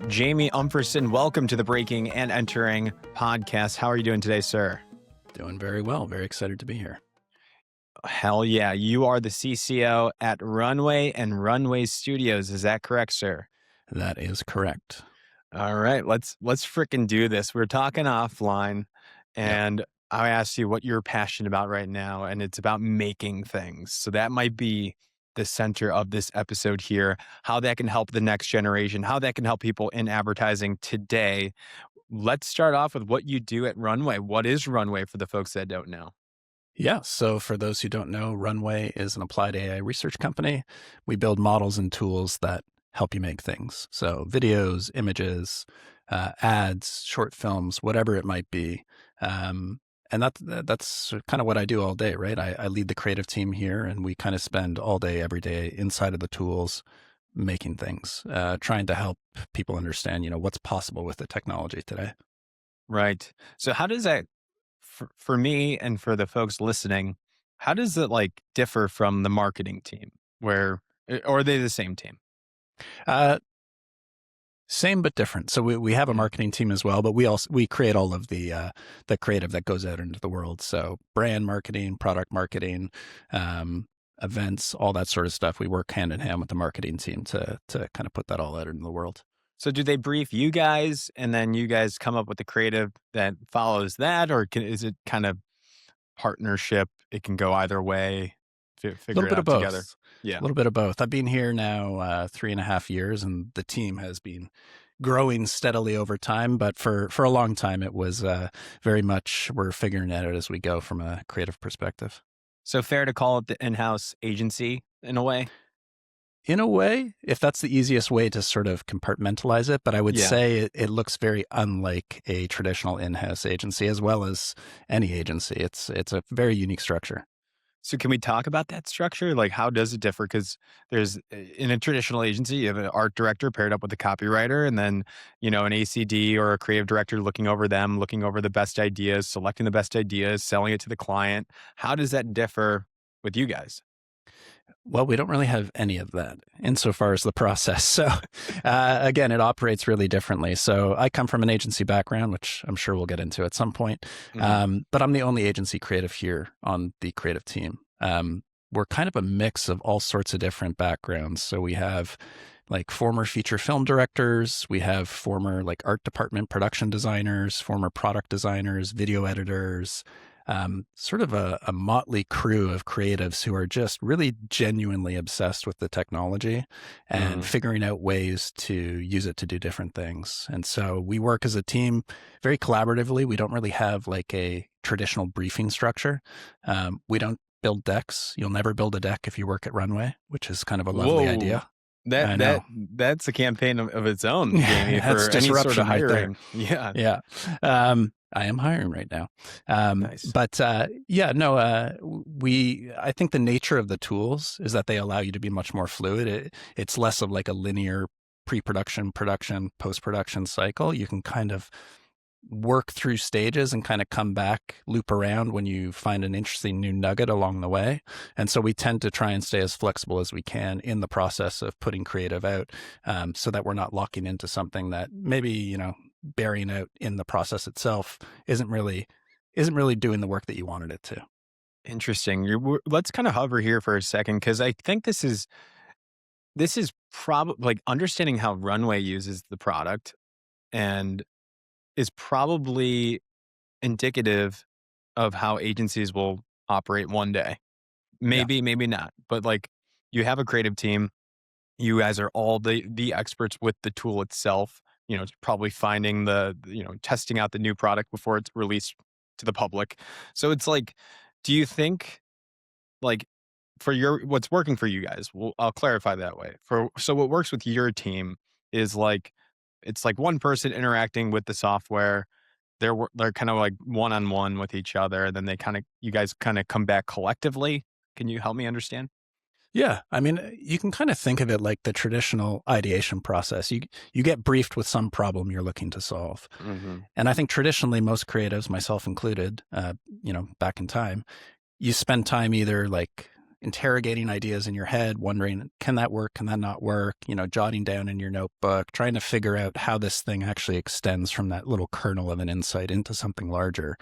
Jamie Umpherson, welcome to the Breaking and Entering podcast. How are you doing today, sir? Doing very well. Very excited to be here. Hell yeah. You are the CCO at Runway and Runway Studios. Is that correct, sir? That is correct. All right. Let's fricking do this. We're talking offline and I asked you what you're passionate about right now, and it's about making things. So that might be the center of this episode here, how that can help the next generation, how that can help people in advertising today. Let's start off with what you do at Runway. What is Runway for the folks that don't know? Yeah. So for those who don't know, Runway is an applied AI research company. We build models and tools that help you make things. So videos, images, ads, short films, whatever it might be. And that's kind of what I do all day, right? I lead the creative team here, and we kind of spend all day, every day inside of the tools making things, trying to help people understand, what's possible with the technology today. Right. So how does that, for me and for the folks listening, how does it differ from the marketing team or are they the same team? Same but different. So we have a marketing team as well, but we create all of the creative that goes out into the world. So brand marketing, product marketing, events, all that sort of stuff. We work hand in hand with the marketing team to kind of put that all out into the world. So do they brief you guys and then you guys come up with the creative that follows that, or is it kind of partnership? It can go either way. Figure it out together. Yeah, a little bit of both. I've been here now 3.5 years, and the team has been growing steadily over time. But for a long time, it was very much we're figuring it out as we go from a creative perspective. So fair to call it the in-house agency in a way? In a way, if that's the easiest way to sort of compartmentalize it. But I would say it looks very unlike a traditional in-house agency, as well as any agency. It's a very unique structure. So can we talk about that structure? How does it differ? Because there's, in a traditional agency, you have an art director paired up with a copywriter, and then, an ACD or a creative director looking over the best ideas, selecting the best ideas, selling it to the client. How does that differ with you guys? Well, we don't really have any of that insofar as the process. So again, it operates really differently. So I come from an agency background, which I'm sure we'll get into at some point. But I'm the only agency creative here on the creative team. We're kind of a mix of all sorts of different backgrounds. So we have former feature film directors, we have former art department production designers, former product designers, video editors, sort of a motley crew of creatives who are just really genuinely obsessed with the technology and figuring out ways to use it to do different things. And so we work as a team very collaboratively. We don't really have a traditional briefing structure. We don't build decks. You'll never build a deck if you work at Runway, which is kind of a lovely idea. That's a campaign of its own, Jamie, for any sort of hiring. Right yeah. I am hiring right now. Nice. But I think the nature of the tools is that they allow you to be much more fluid. It's less of a linear pre-production, production, post-production cycle. You can kind of work through stages and kind of come back, loop around when you find an interesting new nugget along the way. And so we tend to try and stay as flexible as we can in the process of putting creative out, so that we're not locking into something that maybe, bearing out in the process itself isn't really doing the work that you wanted it to. Interesting. Let's kind of hover here for a second, because I think this is probably understanding how Runway uses the product and is probably indicative of how agencies will operate one day. Maybe not. But you have a creative team. You guys are all the experts with the tool itself, probably finding testing out the new product before it's released to the public. So it's do you think for what's working for you guys, I'll clarify that way. So what works with your team is it's one person interacting with the software. They're kind of one-on-one with each other. And then you guys kind of come back collectively. Can you help me understand? Yeah. I mean, you can kind of think of it like the traditional ideation process. You get briefed with some problem you're looking to solve. And I think traditionally most creatives, myself included, back in time, you spend time either interrogating ideas in your head, wondering, can that work? Can that not work? Jotting down in your notebook, trying to figure out how this thing actually extends from that little kernel of an insight into something larger.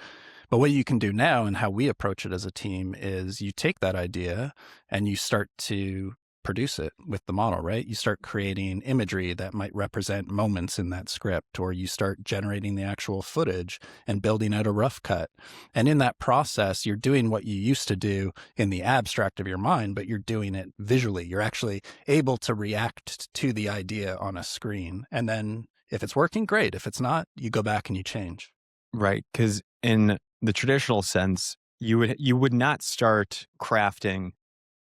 But what you can do now and how we approach it as a team is you take that idea and you start to produce it with the model, right? You start creating imagery that might represent moments in that script, or you start generating the actual footage and building out a rough cut. And in that process, you're doing what you used to do in the abstract of your mind, but you're doing it visually. You're actually able to react to the idea on a screen. And then if it's working, great. If it's not, you go back and you change. Right. Because in the traditional sense, you would not start crafting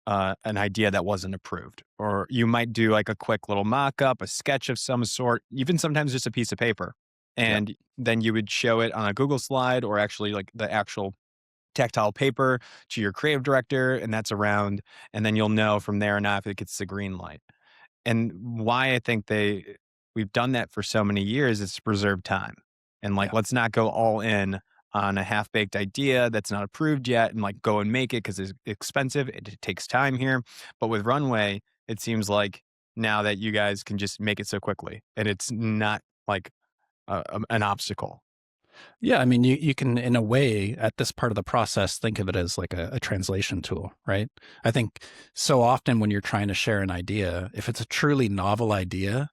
an idea that wasn't approved, or you might do like a quick little mock-up, a sketch of some sort, even sometimes just a piece of paper, Yep. and then you would show it on a Google slide or actually like the actual tactile paper to your creative director, and that's around, and then you'll know from there on out if it gets the green light. And why I think we've done that for so many years is to preserve time. And like, Yeah. let's not go all in on a half-baked idea that's not approved yet and like go and make it because it's expensive. It takes time here. But with Runway, it seems like now that you guys can just make it so quickly and it's not like an obstacle. Yeah, I mean, you can, in a way, at this part of the process, think of it as like a translation tool, right? I think so often when you're trying to share an idea, if it's a truly novel idea,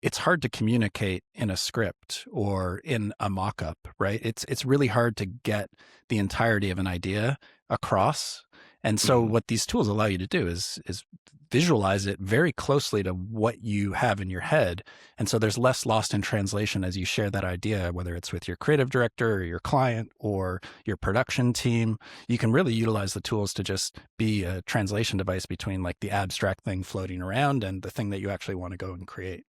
it's hard to communicate in a script or in a mock-up, right? It's really hard to get the entirety of an idea across. And so Mhm. what these tools allow you to do is visualize it very closely to what you have in your head. And so there's less lost in translation as you share that idea, whether it's with your creative director or your client or your production team. You can really utilize the tools to just be a translation device between like the abstract thing floating around and the thing that you actually want to go and create.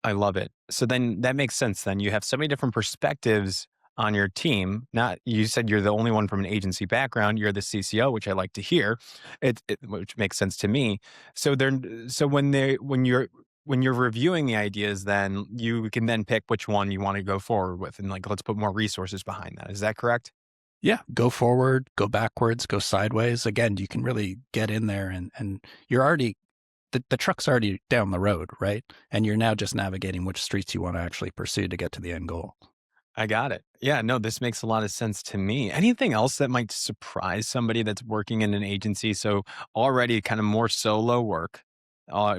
I love it. So then that makes sense then. You have so many different perspectives on your team. Not you said you're the only one from an agency background. You're the CCO, which I like to hear. Which makes sense to me. So when you're reviewing the ideas, then you can then pick which one you want to go forward with, and like let's put more resources behind that. Is that correct? Yeah, go forward, go backwards, go sideways. Again, you can really get in there and you're already the truck's already down the road, right? And you're now just navigating which streets you want to actually pursue to get to the end goal. I got it. Yeah, no, this makes a lot of sense to me. Anything else that might surprise somebody that's working in an agency? So already kind of more solo work,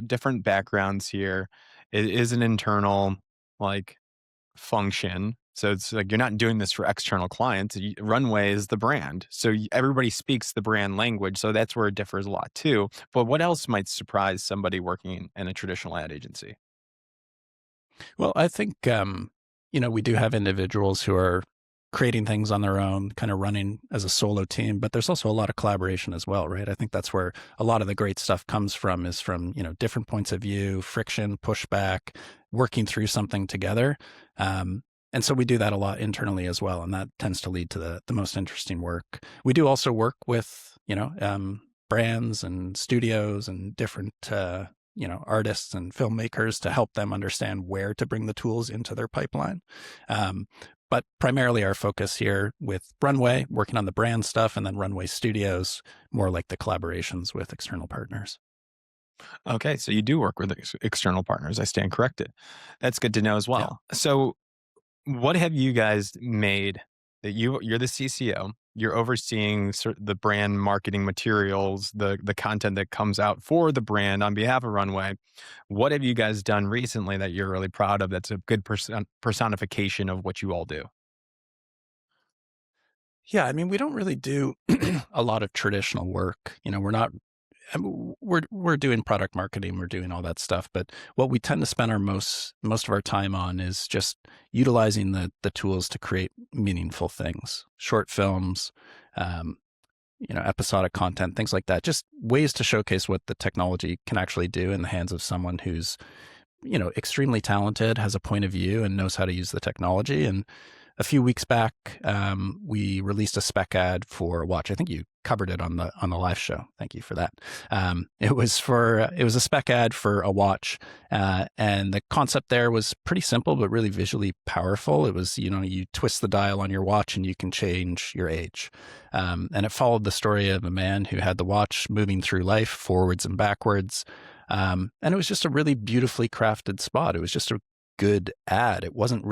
different backgrounds here. It is an internal like function. So it's like you're not doing this for external clients. Runway is the brand. So everybody speaks the brand language. So that's where it differs a lot too. But what else might surprise somebody working in a traditional ad agency? Well, I think, we do have individuals who are creating things on their own, kind of running as a solo team, but there's also a lot of collaboration as well, right? I think that's where a lot of the great stuff comes from is from, different points of view, friction, pushback, working through something together. And so we do that a lot internally as well. And that tends to lead to the most interesting work. We do also work with, brands and studios and different, artists and filmmakers to help them understand where to bring the tools into their pipeline. But primarily our focus here with Runway, working on the brand stuff, and then Runway Studios, more like the collaborations with external partners. Okay, so you do work with external partners. I stand corrected. That's good to know as Yeah. well. So what have you guys made that you're the CCO, you're overseeing the brand marketing materials, the content that comes out for the brand on behalf of Runway. What have you guys done recently that you're really proud of that's a good personification of what you all do? Yeah, I mean, we don't really do a lot of traditional work. We're not we're doing product marketing, we're doing all that stuff, but what we tend to spend our most of our time on is just utilizing the tools to create meaningful things, short films, um, episodic content, things like that. Just ways to showcase what the technology can actually do in the hands of someone who's extremely talented, has a point of view, and knows how to use the technology. And a few weeks back, we released a spec ad for a watch. I think you covered it on the live show. Thank you for that. It was a spec ad for a watch, and the concept there was pretty simple but really visually powerful. It was, you twist the dial on your watch and you can change your age, and it followed the story of a man who had the watch moving through life forwards and backwards, and it was just a really beautifully crafted spot. It was just a good ad. It wasn't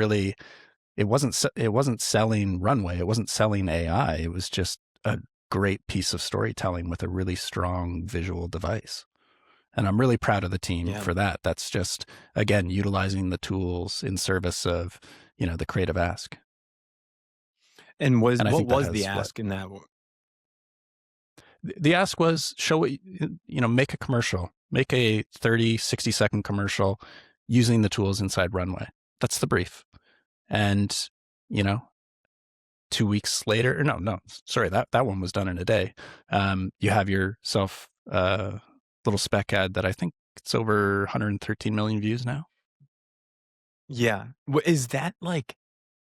selling Runway. It wasn't selling AI. It was just a great piece of storytelling with a really strong visual device. And I'm really proud of the team Yeah. for that. That's just, again, utilizing the tools in service of, the creative ask. And And I what think that was the has ask in that? the ask was show what, make a commercial, make a 30, 60-second commercial using the tools inside Runway. That's the brief. And, you know, 2 weeks later, or no, sorry, that one was done in a day. You have yourself a little spec ad that I think it's over 113 million views now. Yeah. Is that like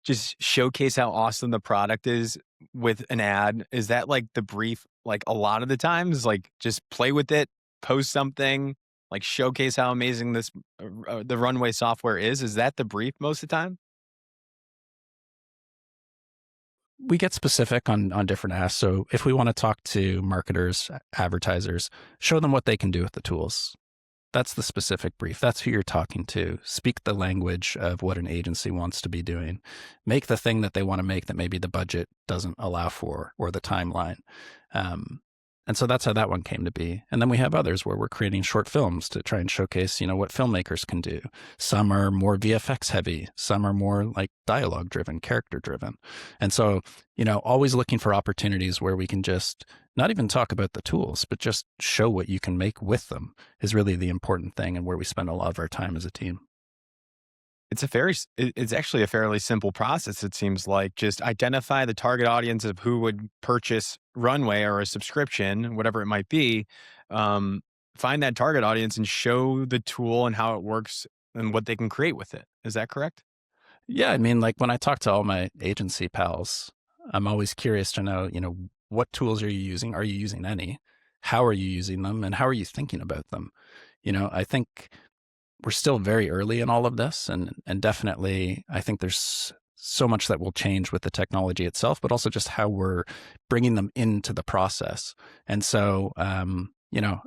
just showcase how awesome the product is with an ad? Is that like the brief, like a lot of the times, like just play with it, post something, like showcase how amazing this, the Runway software is? Is that the brief most of the time? We get specific on different asks. So if we want to talk to marketers, advertisers, show them what they can do with the tools. That's the specific brief. That's who you're talking to. Speak the language of what an agency wants to be doing. Make the thing that they want to make that maybe the budget doesn't allow for or the timeline. And so that's how that one came to be. And then we have others where we're creating short films to try and showcase, what filmmakers can do. Some are more VFX heavy. Some are more like dialogue driven, character driven. And so, always looking for opportunities where we can just not even talk about the tools, but just show what you can make with them is really the important thing and where we spend a lot of our time as a team. It's actually a fairly simple process. It seems like just identify the target audience of who would purchase Runway or a subscription, whatever it might be. Find that target audience and show the tool and how it works and what they can create with it. Is that correct? Yeah. I mean, like when I talk to all my agency pals, I'm always curious to know, what tools are you using? Are you using any? How are you using them? And how are you thinking about them? I think we're still very early in all of this, and definitely I think there's so much that will change with the technology itself, but also just how we're bringing them into the process. And so, I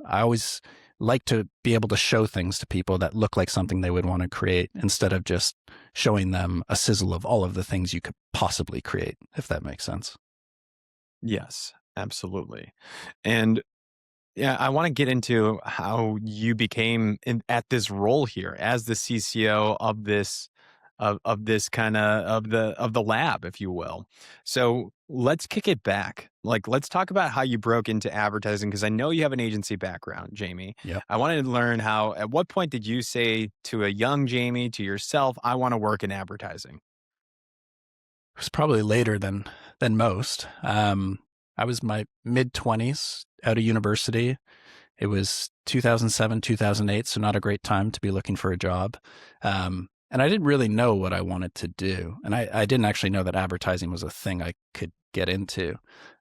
always like to be able to show things to people that look like something they would want to create instead of just showing them a sizzle of all of the things you could possibly create, if that makes sense. Yes, absolutely. And yeah, I want to get into how you became at this role here as the CCO of this kind of the lab, if you will. So let's kick it back. Like, let's talk about how you broke into advertising because I know you have an agency background, Jamie. Yep. I wanted to learn how. At what point did you say to a young Jamie, to yourself, "I want to work in advertising"? It was probably later than most. I was my mid-20s out of university. It was 2007, 2008, so not a great time to be looking for a job. And I didn't really know what I wanted to do. And I didn't actually know that advertising was a thing I could get into.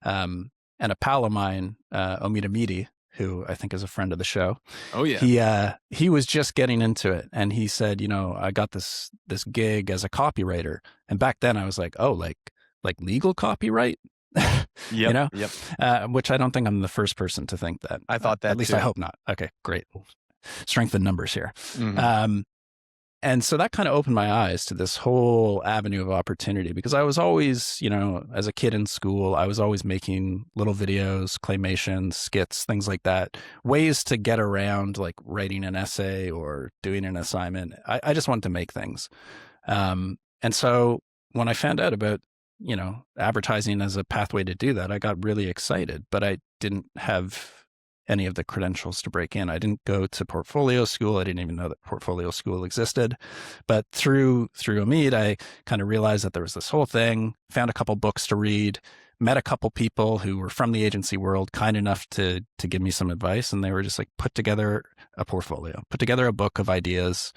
And a pal of mine, Omid Amidi, who I think is a friend of the show, Oh yeah. he was just getting into it. And he said, I got this gig as a copywriter. And back then I was like, oh, like legal copyright? Yep. Yep. Which I don't think I'm the first person to think that. I thought that at least too. I hope not. Okay, great. Strength in numbers here. Mhm. And so that kind of opened my eyes to this whole avenue of opportunity because I was always, as a kid in school, I was always making little videos, claymation, skits, things like that, ways to get around like writing an essay or doing an assignment. I just wanted to make things. And so when I found out about, advertising as a pathway to do that, I got really excited, but I didn't have any of the credentials to break in. I didn't go to portfolio school. I didn't even know that portfolio school existed. But through Omid, I kind of realized that there was this whole thing, found a couple books to read, met a couple people who were from the agency world, kind enough to give me some advice. And they were just like, put together a portfolio, put together a book of ideas,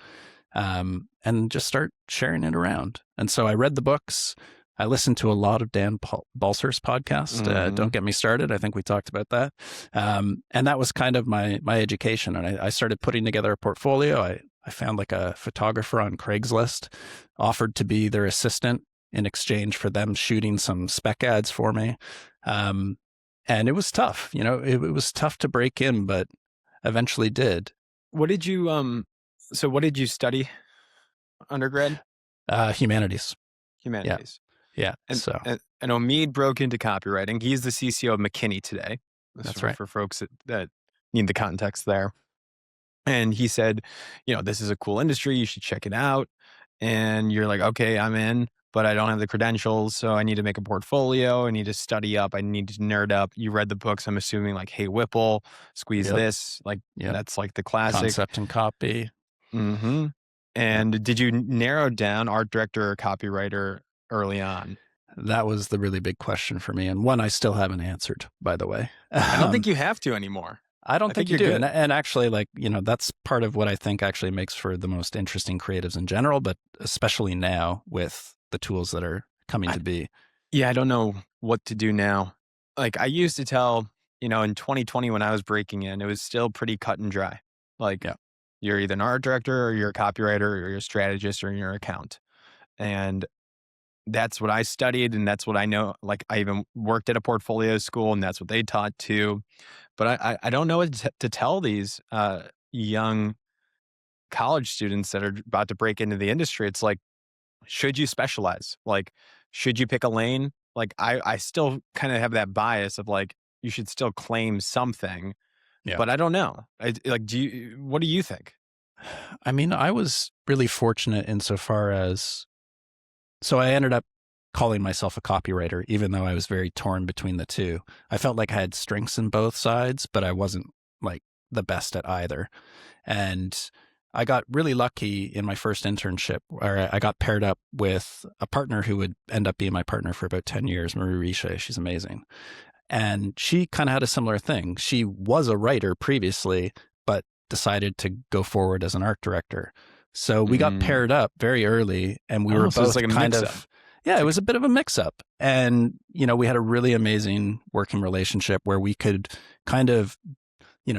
and just start sharing it around. And so I read the books. I listened to a lot of Dan Balser's podcast. Hmm. Don't get me started. I think we talked about that. And that was kind of my education. And I started putting together a portfolio. I found like a photographer on Craigslist, offered to be their assistant in exchange for them shooting some spec ads for me. And it was tough. It was tough to break in, but eventually did. What did you so what did you study undergrad? Humanities. Yeah. Humanities. Yeah. And, So and Omid broke into copywriting. He's the CCO of McKinney today. This that's right. for folks that need the context there. And he said, this is a cool industry. You should check it out. And you're like, okay, I'm in, but I don't have the credentials. So I need to make a portfolio. I need to study up. I need to nerd up. You read the books, I'm assuming, like Hey Whipple, Squeeze Yep. This. Like Yep. that's like the classic. Concept and copy. Hmm. Yep. And did you narrow down art director or copywriter early on? That was the really big question for me, and one I still haven't answered, by the way. I don't think you have to anymore. I don't I think think you you're do. good. And actually, like, that's part of what I think actually makes for the most interesting creatives in general, but especially now with the tools that are coming I, to be. yeah, I don't know what to do now. Like I used to tell, in 2020 when I was breaking in, it was still pretty cut and dry. Like Yeah, you're either an art director or you're a copywriter or you're a strategist or you're an account. And that's what I studied and that's what I know. Like I even worked at a portfolio school and that's what they taught too. But I don't know what to tell these young college students that are about to break into the industry. It's like, should you specialize? Like, should you pick a lane? Like, I still kind of have that bias of like, you should still claim something, yeah. but I don't know. Like, what do you think? I mean, I was really fortunate insofar as, so I ended up calling myself a copywriter, even though I was very torn between the two. I felt like I had strengths in both sides, but I wasn't like the best at either. And I got really lucky in my first internship where I got paired up with a partner who would end up being my partner for about 10 years, Marie Riche. She's amazing. And she kind of had a similar thing. She was a writer previously, but decided to go forward as an art director. So we got Mm. paired up very early and we were Oh, so it's both like a kind mix up. of, yeah, It's it like, was a bit of a mix up. And, we had a really amazing working relationship where we could kind of,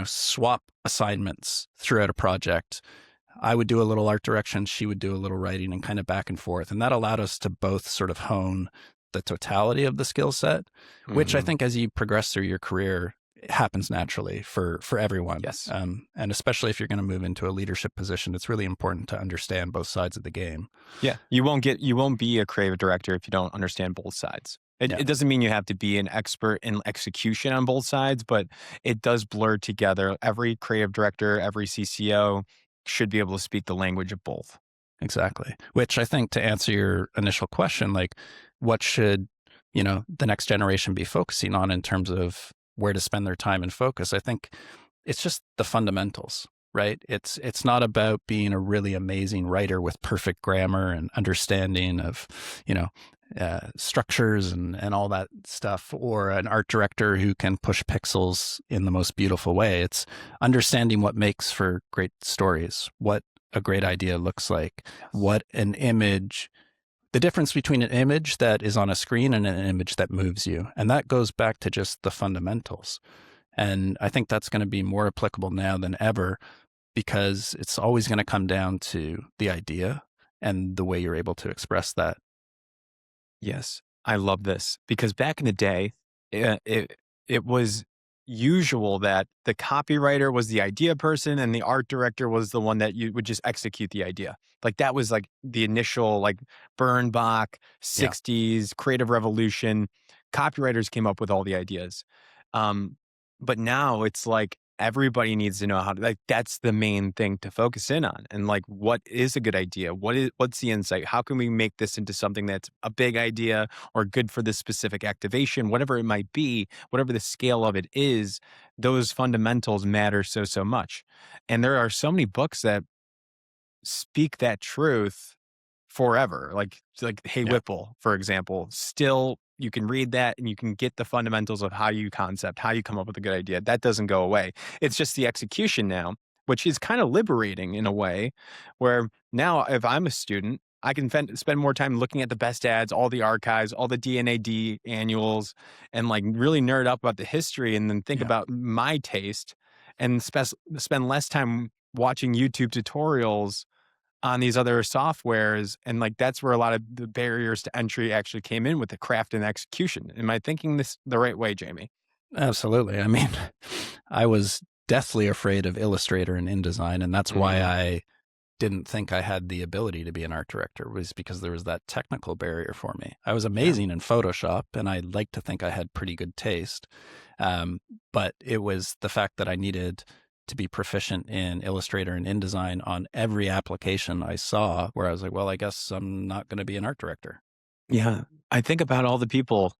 swap assignments throughout a project. I would do a little art direction, she would do a little writing and kind of back and forth. And that allowed us to both sort of hone the totality of the skill set, which I mhm. think as you progress through your career, it happens naturally for everyone. Yes. And especially if you're going to move into a leadership position, it's really important to understand both sides of the game. Yeah. You won't be a creative director if you don't understand both sides. Yeah, It doesn't mean you have to be an expert in execution on both sides, but it does blur together. Every creative director, every CCO should be able to speak the language of both. exactly. Which I think to answer your initial question, like what should, the next generation be focusing on in terms of where to spend their time and focus? I think it's just the fundamentals, right? It's not about being a really amazing writer with perfect grammar and understanding of, you know, structures and all that stuff, or an art director who can push pixels in the most beautiful way. It's understanding what makes for great stories, what a great idea looks like, Yes. what an image, the difference between an image that is on a screen and an image that moves you. And that goes back to just the fundamentals. And I think that's going to be more applicable now than ever because it's always going to come down to the idea and the way you're able to express that. Yes, I love this because back in the day, it was usual that the copywriter was the idea person and the art director was the one that you would just execute the idea. Like that was like the initial like Bernbach Yeah, 60s creative revolution. Copywriters came up with all the ideas. Um, but now it's like everybody needs to know how to like that's the main thing to focus in on. And like what is a good idea? What's the insight? How can we make this into something that's a big idea or good for this specific activation, whatever it might be, whatever the scale of it is, those fundamentals matter so much. And there are so many books that speak that truth forever. Like Hey yeah, Whipple, for example, still you can read that and you can get the fundamentals of how you concept, how you come up with a good idea. That doesn't go away. It's just the execution now, which is kind of liberating in a way where now if I'm a student I can spend more time looking at the best ads, all the archives, all the D&AD annuals, and like really nerd up about the history, and then think Yeah, about my taste, and spend less time watching YouTube tutorials on these other softwares. And like that's where a lot of the barriers to entry actually came in with the craft and execution. Am I thinking this the right way, Jamie? absolutely. I mean, I was deathly afraid of Illustrator and InDesign, and that's why Mm, I didn't think I had the ability to be an art director, was because there was that technical barrier for me. I was yeah. amazing in Photoshop, and I like to think I had pretty good taste. Um, but it was the fact that I needed to be proficient in Illustrator and InDesign on every application I saw, where I was like, well, I guess I'm not going to be an art director. Yeah. I think about all the people,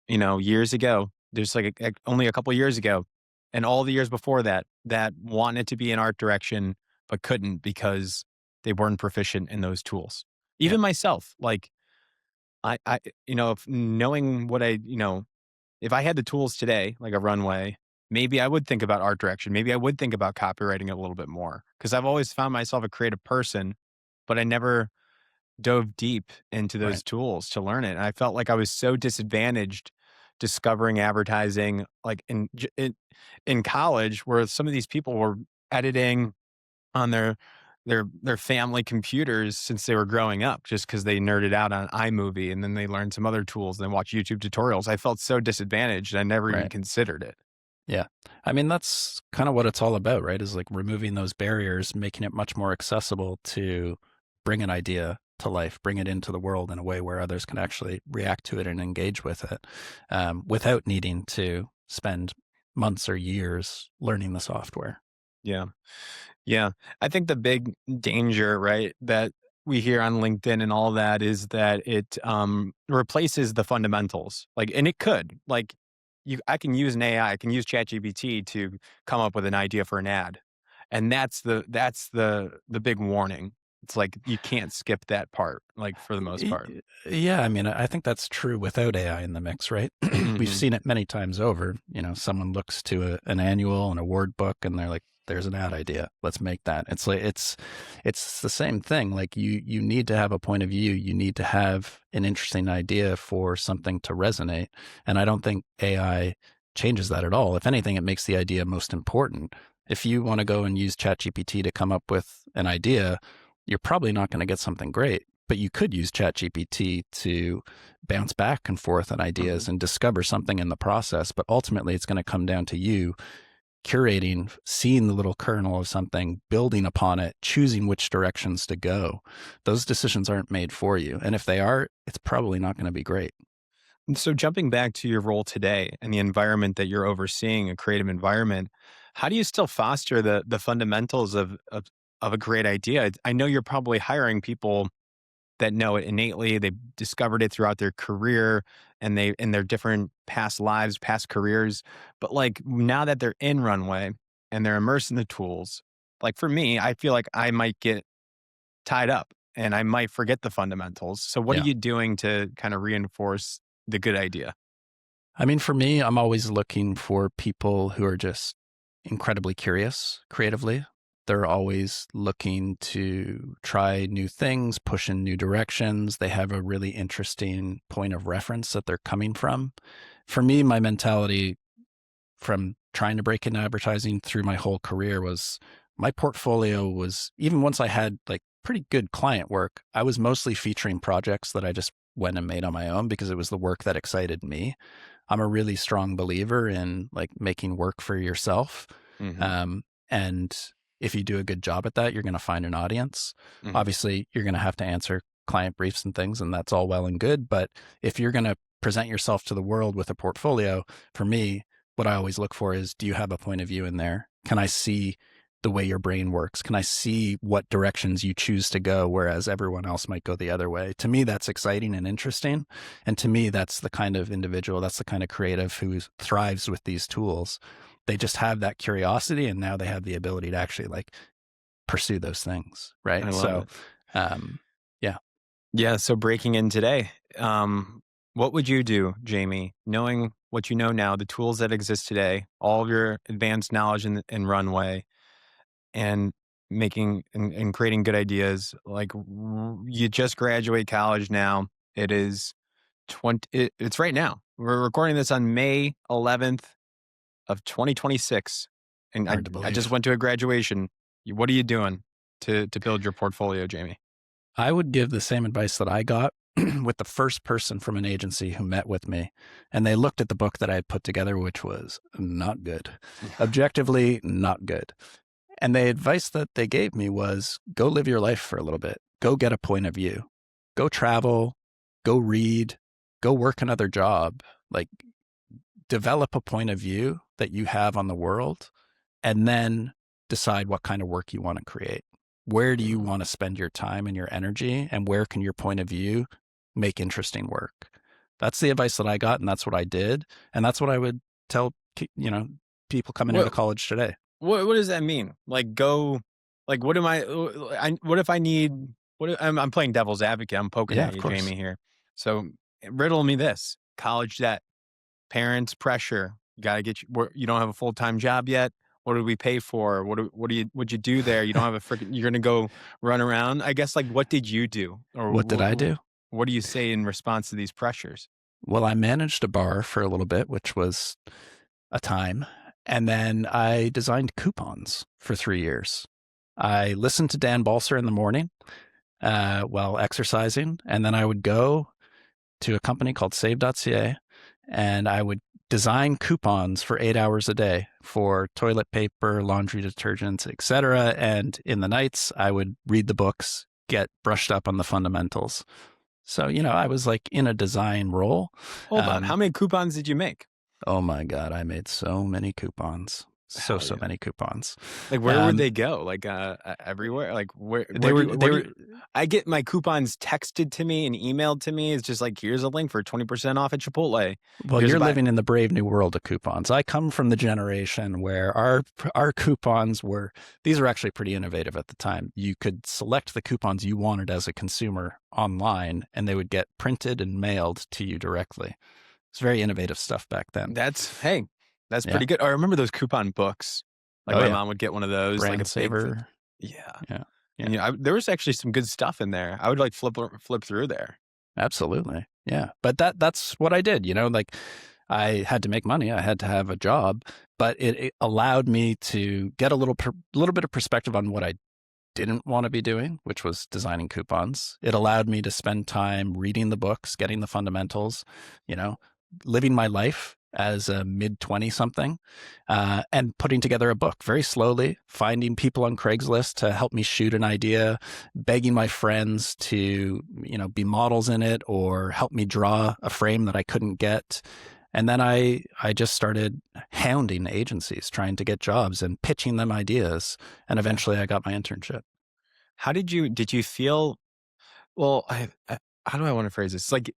years ago, there's like only a couple years ago, and all the years before that, that wanted to be in art direction, but couldn't because they weren't proficient in those tools. Yeah, Even myself, like if knowing what if I had the tools today, like a runway, maybe I would think about art direction. Maybe I would think about copywriting a little bit more because I've always found myself a creative person, but I never dove deep into right. those tools to learn it. And I felt like I was so disadvantaged discovering advertising, like in college, where some of these people were editing on their family computers since they were growing up, just because they nerded out on iMovie, and then they learned some other tools and then watch YouTube tutorials. I felt so disadvantaged. I never even Right. considered it. Yeah. I mean, that's kind of what it's all about, right? Is like removing those barriers, making it much more accessible to bring an idea to life, bring it into the world in a way where others can actually react to it and engage with it, without needing to spend months or years learning the software. Yeah. Yeah. I think the big danger, right, that we hear on LinkedIn and all that is that it replaces the fundamentals. Like, and it could. Like, I can use an AI, I can use ChatGPT to come up with an idea for an ad. And that's the big warning. It's like you can't skip that part, like for the most part. Yeah, I mean, I think that's true without AI in the mix, right? We've Hmm. seen it many times over. Someone looks to an annual, an award book, and they're like, "There's an ad idea. Let's make that." It's like it's the same thing. Like you need to have a point of view. You need to have an interesting idea for something to resonate. And I don't think AI changes that at all. If anything, it makes the idea most important. If you want to go and use ChatGPT to come up with an idea, you're probably not going to get something great, but you could use ChatGPT to bounce back and forth on ideas Hmm. and discover something in the process. But ultimately, it's going to come down to you curating, seeing the little kernel of something, building upon it, choosing which directions to go. Those decisions aren't made for you. And if they are, it's probably not going to be great. So jumping back to your role today and the environment that you're overseeing, a creative environment, how do you still foster the fundamentals of a great idea? I know you're probably hiring people that know it innately. They've discovered it throughout their career and they in their different past lives, past careers. But like now that they're in Runway and they're immersed in the tools, like for me, I feel like I might get tied up and I might forget the fundamentals. So what are Yeah. you doing to kind of reinforce the good idea? I mean, for me, I'm always looking for people who are just incredibly curious creatively. They're always looking to try new things, push in new directions. They have a really interesting point of reference that they're coming from. For me, my mentality from trying to break into advertising through my whole career was my portfolio was, even once I had like pretty good client work, I was mostly featuring projects that I just went and made on my own because it was the work that excited me. I'm a really strong believer in like making work for yourself. Hmm. And if you do a good job at that, you're going to find an audience. Hmm. Obviously, you're going to have to answer client briefs and things, and that's all well and good. But if you're going to present yourself to the world with a portfolio, for me, what I always look for is, do you have a point of view in there? Can I see the way your brain works? Can I see what directions you choose to go, whereas everyone else might go the other way? To me, that's exciting and interesting. And to me, that's the kind of individual, that's the kind of creative who thrives with these tools. They just have that curiosity, and now they have the ability to actually like pursue those things. I Right. love So, it. um, yeah. Yeah. So breaking in today, what would you do, Jamie, knowing what you know now, the tools that exist today, all of your advanced knowledge in Runway, and making and creating good ideas. Like you just graduate college now. It is 20, it's right now. We're recording this on May 11th of 2026. And Hard to I just believe. went to a graduation. What are you doing to build your portfolio, Jamie? I would give the same advice that I got with the first person from an agency who met with me. And they looked at the book that I had put together, which was not good, objectively not good. And the advice that they gave me was go live your life for a little bit, go get a point of view, go travel, go read, go work another job, like develop a point of view that you have on the world, and then decide what kind of work you want to create. Where do you want to spend your time and your energy, and where can your point of view make interesting work? That's the advice that I got, and that's what I did, and that's what I would tell people coming out of What college today. what does that mean? Like go, like what am what if I need, I'm playing devil's advocate. I'm poking Yeah, at of you, course. Jamie here. So riddle me this: college debt, parents pressure. You gotta get you don't have a full-time job yet. What do we pay for? What'd you do there? You don't have a freaking, you're gonna go run around. I guess, like, what did you do? Or What did I do? what do you say in response to these pressures? Well, I managed a bar for a little bit, which was a time. And then I designed coupons for 3 years. I listened to Dan Balser in the morning while exercising. And then I would go to a company called save.ca and I would design coupons for 8 hours a day for toilet paper, laundry detergents, etc. And in the nights, I would read the books, get brushed up on the fundamentals. So, I was like in a design role. Hold on. How many coupons did you make? Oh my God, I made so many coupons. So, Hell so yeah. many coupons. Like, where would Um, they go? Like, everywhere? Like, they were, they were, I get my coupons texted to me and emailed to me. It's just like, here's a link for 20% off at Chipotle. well, Here's a you're buy. living in the brave new world of coupons. I come from the generation where our coupons these were actually pretty innovative at the time. You could select the coupons you wanted as a consumer online and they would get printed and mailed to you directly. It's very innovative stuff back then. Hey, that's Yeah. pretty good. I remember those coupon books. Like Oh my yeah. mom would get one of those, like Brand a big, saver. yeah. Yeah. Yeah. And there was actually some good stuff in there. I would like flip through there. Absolutely. Yeah. But that's what I did, like I had to make money. I had to have a job, but it allowed me to get a little bit of perspective on what I didn't want to be doing, which was designing coupons. It allowed me to spend time reading the books, getting the fundamentals, living my life as a mid-20 something, and putting together a book very slowly, finding people on Craigslist to help me shoot an idea, begging my friends to, be models in it or help me draw a frame that I couldn't get. And then I just started hounding agencies, trying to get jobs and pitching them ideas. And eventually I got my internship. How did you feel? Well, how do I want to phrase this? It's like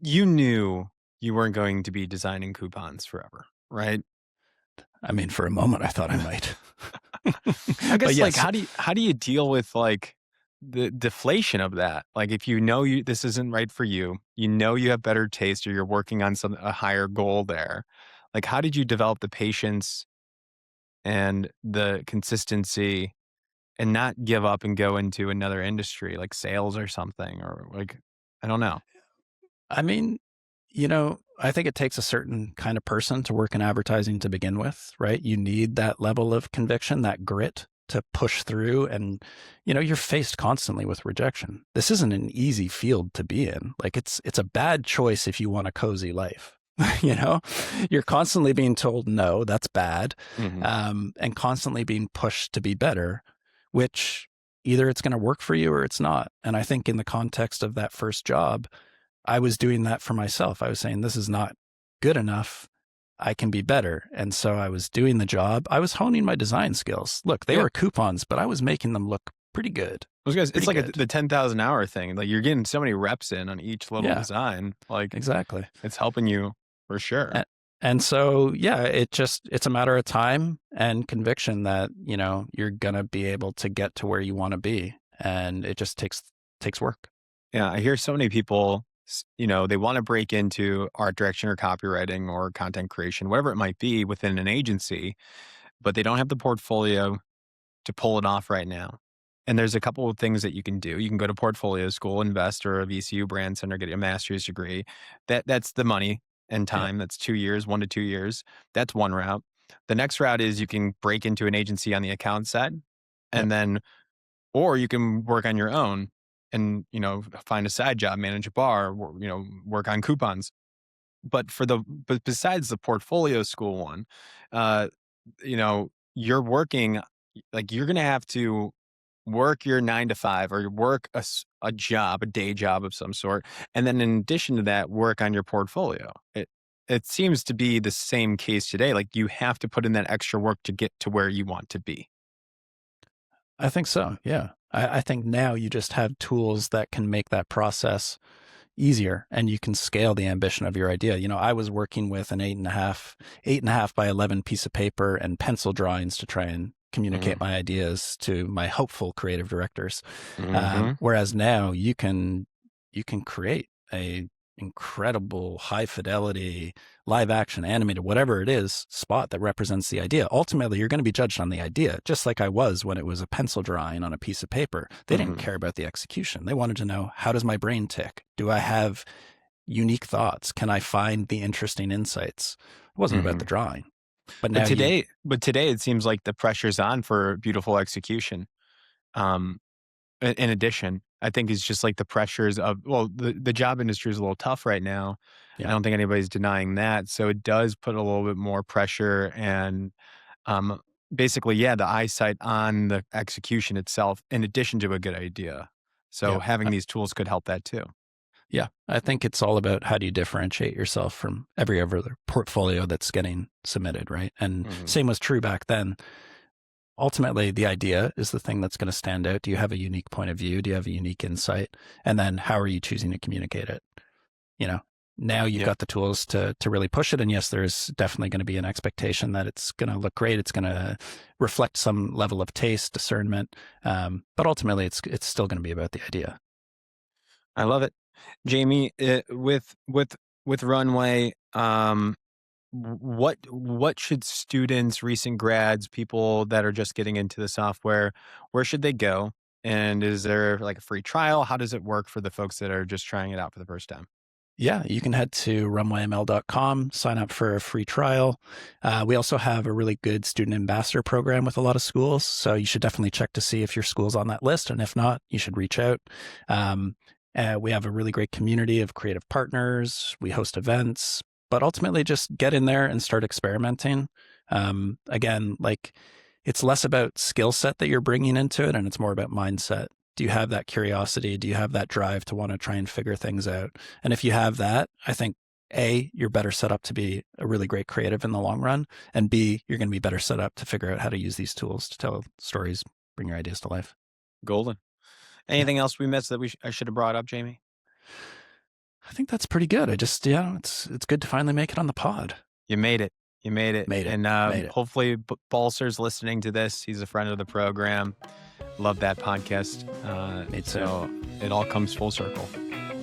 you knew you weren't going to be designing coupons forever, right? I mean, for a moment, I thought I might. I But guess, like, yes, how do you deal with like the deflation of that? Like, if you know this isn't right for you, you have better taste, or you're working on a higher goal there. Like, how did you develop the patience and the consistency and not give up and go into another industry like sales or something, or like, I don't know. I mean, I think it takes a certain kind of person to work in advertising to begin with, right? You need that level of conviction, that grit to push through. And, you're faced constantly with rejection. This isn't an easy field to be in. Like it's a bad choice if you want a cozy life. You're constantly being told, no, that's bad. Mhm. And constantly being pushed to be better, which either it's going to work for you or it's not. And I think in the context of that first job, I was doing that for myself. I was saying, this is not good enough. I can be better. And so I was doing the job. I was honing my design skills. Look, they Yeah. were coupons, but I was making them look pretty good. Those guys, it's Pretty like good. the 10,000 hour thing. Like, you're getting so many reps in on each little Yeah, design. Like, exactly. it's helping you for sure. And so, yeah, it's a matter of time and conviction that, you're going to be able to get to where you want to be. And it just takes work. Yeah, I hear so many people, they want to break into art direction or copywriting or content creation, whatever it might be within an agency, but they don't have the portfolio. to pull it off right now. And there's a couple of things that you can do. You can go to portfolio school, invest, or a VCU brand center, get a master's degree. That's the money and Yep. time. That's 2 years, 1 to 2 years. That's one route. The next route is you can break into an agency on the account side, Yep. and then, or you can work on your own and, find a side job, manage a bar, work on coupons. But besides the portfolio school one, uh, you're working, like, you're gonna have to work your 9 to 5, or work a job, a day job of some sort, and then in addition to that, work on your portfolio. It seems to be the same case today. Like, you have to put in that extra work to get to where you want to be. I think so. Yeah. I think now you just have tools that can make that process easier and you can scale the ambition of your idea. I was working with an 8.5 by 11 piece of paper and pencil drawings to try and communicate Mhm. my ideas to my hopeful creative directors. Mhm. Whereas now you can create a incredible high fidelity live action animated whatever it is spot that represents the idea. Ultimately you're going to be judged on the idea, just like I was when it was a pencil drawing on a piece of paper. They didn't Mhm. care about the execution. They wanted to know, how does my brain tick? Do I have unique thoughts? Can I find the interesting insights? It wasn't about the Mhm. drawing. But But now you today but today it seems like the pressure's on for beautiful execution. Um, in addition, I think it's just like the pressures of, well, the job industry is a little tough right now. I yeah, don't think anybody's denying that. So it does put a little bit more pressure and, um, basically, yeah, the eyesight on the execution itself in addition to a good idea. So yeah. having these tools could help that too. Yeah, I think it's all about how do you differentiate yourself from every other portfolio that's getting submitted, right? And Mhm. same was true back then. Ultimately, the idea is the thing that's going to stand out. Do you have a unique point of view? Do you have a unique insight? And then how are you choosing to communicate it? You know, now you've Yep. got the tools to really push it. And yes, there's definitely going to be an expectation that it's going to look great. It's going to reflect some level of taste, discernment. But ultimately, it's still going to be about the idea. I love it. Jamie, with Runway, what should students, recent grads, people that are just getting into the software, where should they go? And is there like a free trial? How does it work for the folks that are just trying it out for the first time? Yeah, you can head to runwayml.com, sign up for a free trial. We also have a really good student ambassador program with a lot of schools. So you should definitely check to see if your school's on that list. And if not, you should reach out. Um, we have a really great community of creative partners. We host events, but ultimately just get in there and start experimenting. Again, like it's less about skill set that you're bringing into it and it's more about mindset. Do you have that curiosity? Do you have that drive to want to try and figure things out? And if you have that, I think A, you're better set up to be a really great creative in the long run. And B, you're going to be better set up to figure out how to use these tools to tell stories, bring your ideas to life. Golden. Yeah. Anything else we missed that I should have brought up, Jamie? I think that's pretty good. It's good to finally make it on the pod. You made it. You made it. Made it. And Made it. hopefully, Balser's listening to this. He's a friend of the program. Love that podcast. Me too. So it all comes full circle.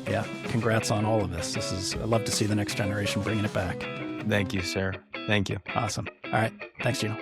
Yeah. Congrats on all of this. I love to see the next generation bringing it back. Thank you, sir. Thank you. Awesome. All right. Thanks, Gino.